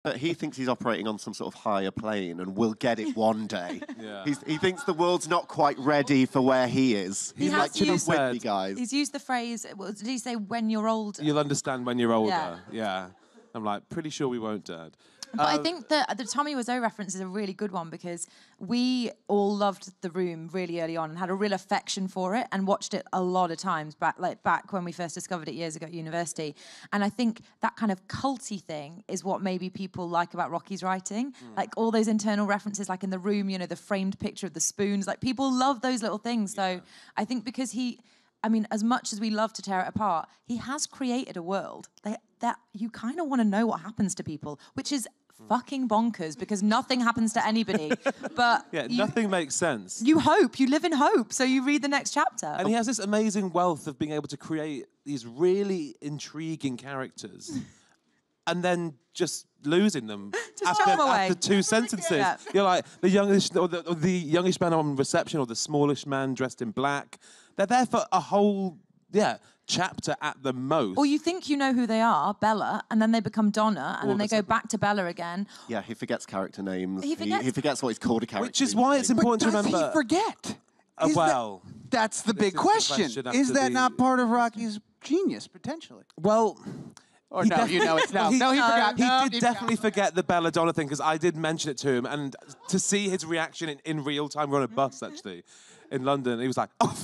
But he thinks he's operating on some sort of higher plane and will get it one day. Yeah. He thinks the world's not quite ready for where he is. He's like, with me, guys. He's used the phrase, did he say, when you're older? You'll understand when you're older. Yeah. I'm like, pretty sure we won't, Dad. But I think that the Tommy Wiseau reference is a really good one because we all loved The Room really early on and had a real affection for it and watched it a lot of times back when we first discovered it years ago at university. And I think that kind of culty thing is what maybe people like about Rocky's writing. Like all those internal references, like in The Room, you know, the framed picture of the spoons. Like people love those little things. So I think because as much as we love to tear it apart, he has created a world that you kind of want to know what happens to people, which is fucking bonkers because nothing happens to anybody. But nothing makes sense. You live in hope, so you read the next chapter. And he has this amazing wealth of being able to create these really intriguing characters and then just losing them after 2 sentences. Yeah. You're like the youngish or the youngish man on reception or the smallish man dressed in black. They're there for a whole chapter at the most. Or you think you know who they are, Bella, and then they become Donna, and then they go back to Bella again. Yeah, he forgets character names. He forgets what he's called a character. Which is why it's important to remember. Does he forget? That's the big question. Is that not part of Rocky's genius, potentially? Well... Or no, it's no. No, he forgot. He did definitely forget the Belladonna thing because I did mention it to him, and to see his reaction in real time, we're on a bus actually in London. He was like, "Oh,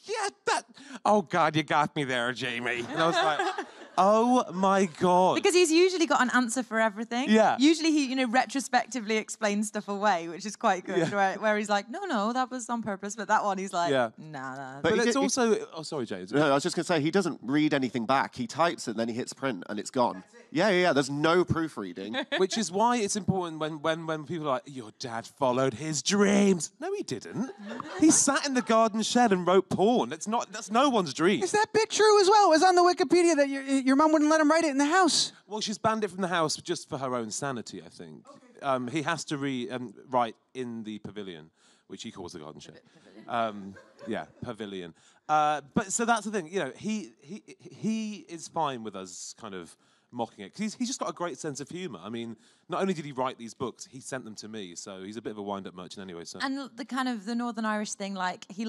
yeah, oh God, you got me there, Jamie." And I was like, "Oh my God!" Because he's usually got an answer for everything. Yeah. Usually he, retrospectively explains stuff away, which is quite good. Yeah. Where he's like, no, that was on purpose. But that one, he's like, nah. But it's also... Oh, sorry, James. No, I was just going to say, he doesn't read anything back. He types it, then he hits print, and it's gone. Yeah. There's no proofreading. Which is why it's important when people are like, your dad followed his dreams. No, he didn't. He sat in the garden shed and wrote porn. That's no one's dream. Is that bit true as well? It was on the Wikipedia that your mum wouldn't let him write it in the house. Well, she's banned it from the house just for her own sanity, I think. Okay. He has to write in the pavilion, which he calls the garden shed. Pavilion. But so that's the thing. He is fine with us kind of mocking it because he's just got a great sense of humour. I mean, not only did he write these books, he sent them to me, so he's a bit of a wind-up merchant anyway. So. And the kind of the Northern Irish thing, like he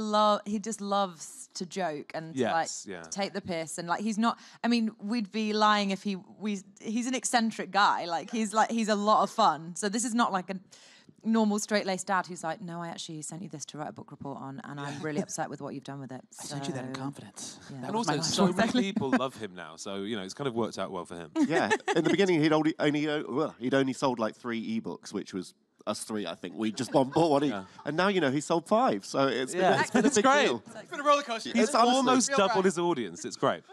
just loves to joke and take the piss, and like he's not. I mean, we'd be lying if he's an eccentric guy. Like he's a lot of fun. So this is not like a normal straight-laced dad who's like, no, I actually sent you this to write a book report on, and I'm really upset with what you've done with it. I sent you that in confidence. Yeah. And also, so many people love him now, so it's kind of worked out well for him. Yeah, in the beginning he'd only sold like 3 ebooks, which was us 3, I think. We just bought one each, and now he sold 5. So it's been a big deal. It's been a roller coaster. He's almost doubled his audience. It's great.